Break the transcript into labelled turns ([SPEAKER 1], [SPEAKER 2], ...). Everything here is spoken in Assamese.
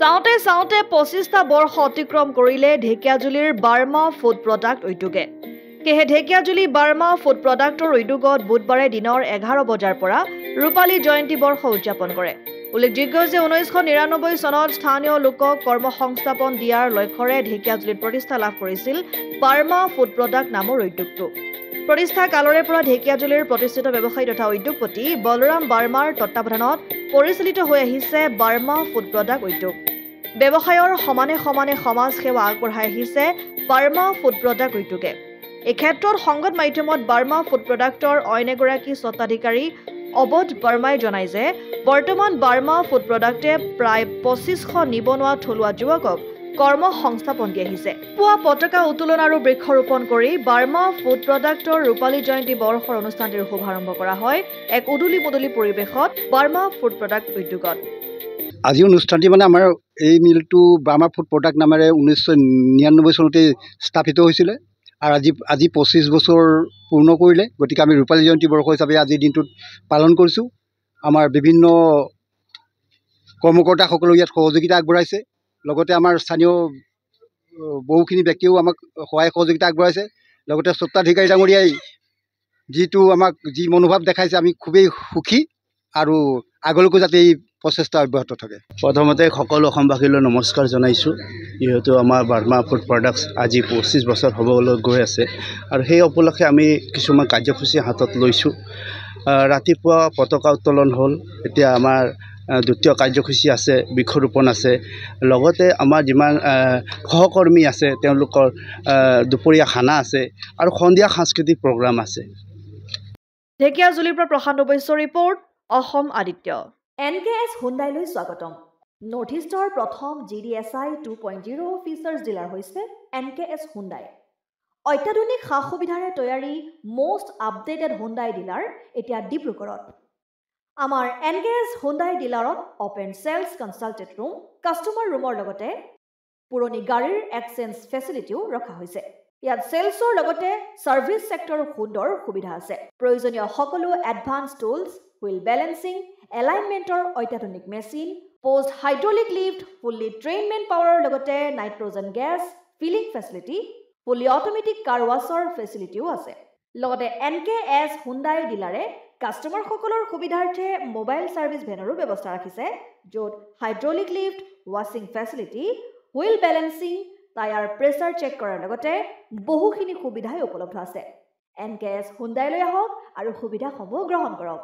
[SPEAKER 1] চাওঁতে চাওঁতে 25টা বৰ্ষ অতিক্ৰম কৰিলে ঢেকিয়াজুলিৰ বাৰ্মা ফুড প্ৰডাক্ট উদ্যোগে। সেয়ে ঢেকিয়াজুলি বাৰ্মা ফুড প্ৰডাক্টৰ উদ্যোগত বুধবাৰে দিনৰ 11 বজাৰ পৰা ৰূপালী জয়ন্তী বৰ্ষ উদযাপন কৰে। উল্লেখযোগ্য যে 1999 চনত স্থানীয় লোকক কৰ্মসংস্থাপন দিয়াৰ লক্ষ্যৰে ঢেকিয়াজুলিত প্ৰতিষ্ঠা লাভ কৰিছিল বাৰ্মা ফুড প্ৰডাক্ট নামৰ উদ্যোগটো। প্ৰতিষ্ঠা কালৰে পৰা ঢেকিয়াজুলিৰ প্ৰতিষ্ঠিত ব্যৱসায়ী তথা উদ্যোগপতি বলৰাম বাৰ্মাৰ তত্বাৱধানত পৰিচালিত হৈ আহিছে বাৰ্মা ফুড প্ৰডাক্ট উদ্যোগ। ব্যৱসায়ৰ সমানে সমানে সমাজ সেৱা আগবঢ়াই আহিছে বাৰ্মা ফুড প্ৰডাক্ট উদ্যোগে। এই ক্ষেত্ৰত সংবাদ মাধ্যমত বাৰ্মা ফুড প্ৰডাক্টৰ অইন এগৰাকী স্বত্বাধিকাৰী অবধ বাৰ্মাই জনায় যে বৰ্তমান বাৰ্মা ফুড প্ৰডাক্টে প্ৰায় 2500 নিবনুৱা থলুৱা যুৱকক কৰ্ম সংস্থাপন দি আহিছে। পুৱা পতাকা উত্তোলন আৰু বৃক্ষৰোপণ কৰি বাৰ্মা ফুড প্ৰডাক্টৰ ৰূপালী জয়ন্তী বৰ্ষৰ অনুষ্ঠানটিৰ শুভাৰম্ভ কৰা হয় এক উদুলি মুদলি পৰিৱেশত বাৰ্মা ফুড প্ৰডাক্ট উদ্যোগত।
[SPEAKER 2] আজি অনুষ্ঠানটি আমাৰ এই মিলটো বাৰ্মা ফুড প্ৰডাক্ট নামেৰে 1999 চনতে স্থাপিত হৈছিলে আৰু আজি 25 বছৰ পূৰ্ণ কৰিলে। গতিকে আমি ৰূপালী জয়ন্তী বৰ্ষ হিচাপে আজিৰ দিনটোত পালন কৰিছোঁ। আমাৰ বিভিন্ন কৰ্মকৰ্তাসকলেও ইয়াত সহযোগিতা আগবঢ়াইছে। লগতে আমাৰ স্থানীয় বহুখিনি ব্যক্তিয়েও আমাক সহায় সহযোগিতা আগবঢ়াইছে। লগতে স্বত্বাধিকাৰী ডাঙৰীয়াই আমাক যি মনোভাৱ দেখাইছে, আমি খুবেই সুখী আৰু আগলৈকো যাতে এই প্ৰচেষ্টা অব্যাহত থাকে।
[SPEAKER 3] প্ৰথমতে সকলো অসমবাসীলৈ নমস্কাৰ জনাইছোঁ। যিহেতু আমাৰ বাৰ্মা ফুড প্ৰডাক্টছ আজি 25 বছৰ হ'বলৈ গৈ আছে আৰু সেই উপলক্ষে আমি কিছুমান কাৰ্যসূচী হাতত লৈছোঁ। ৰাতিপুৱা পতাকা উত্তোলন হ'ল, এতিয়া আমাৰ দ্বিতীয় কাৰ্যসূচী আছে, বৃক্ষৰোপণ আছে। লগতে আমাৰ যিমান সহকৰ্মী আছে তেওঁলোকৰ দুপৰীয়া খানা আছে আৰু সন্ধিয়া সাংস্কৃতিক প্ৰগ্ৰাম আছে।
[SPEAKER 1] ঢেকিয়াজুলিৰ পৰা প্ৰশান্ত বৈশ্যৰ ৰিপৰ্ট, অসম আদিত্য। NKS হুণ্ডাইলৈ স্বাগতম। নৰ্থ ইষ্টৰ প্ৰথম GDSI 2.0 ফিচাৰ্ছ ডিলাৰ হৈছে NKS হুণ্ডাই। অত্যাধুনিক সা সুবিধাৰে তৈয়াৰী মষ্ট আপডেটেড হুণ্ডাই ডিলাৰ এতিয়া ডিব্ৰুগড়ত। আমাৰ NKS হুণ্ডাই ডিলাৰত open sales consulted room, customer ৰুমৰ লগতে পুৰণি গাড়ীৰ এক্সচেঞ্জ ফেচিলিটিও ৰখা হৈছে। ইয়াত চেলছৰ লগতে ছাৰ্ভিচ ছেক্টৰৰ সুন্দৰ সুবিধা আছে। প্ৰয়োজনীয় সকলো এডভান্স টুলছ, হুইল বেলেন্সিং, এলাইনমেণ্টৰ অত্যাধুনিক machine, post hydraulic lift, fully ট্ৰেইনমেণ্ট পাৱাৰৰ লগতে nitrogen gas filling facility, fully automatic car ৱাছৰ ফেচিলিটিও আছে। লগতে NKS হুণ্ডাই ডিলাৰে কাষ্টমাৰসকলৰ সুবিধাৰ্থে মোবাইল ছাৰ্ভিচ ভেনৰো ব্যৱস্থা ৰাখিছে, য'ত হাইড্ৰলিক লিফ্ট, ৱাছিং facility, wheel balancing, tyre pressure check কৰাৰ লগতে বহুখিনি সুবিধাই উপলব্ধ আছে। NKS হুণ্ডাইলৈ আহক আৰু সুবিধাসমূহ গ্ৰহণ কৰক।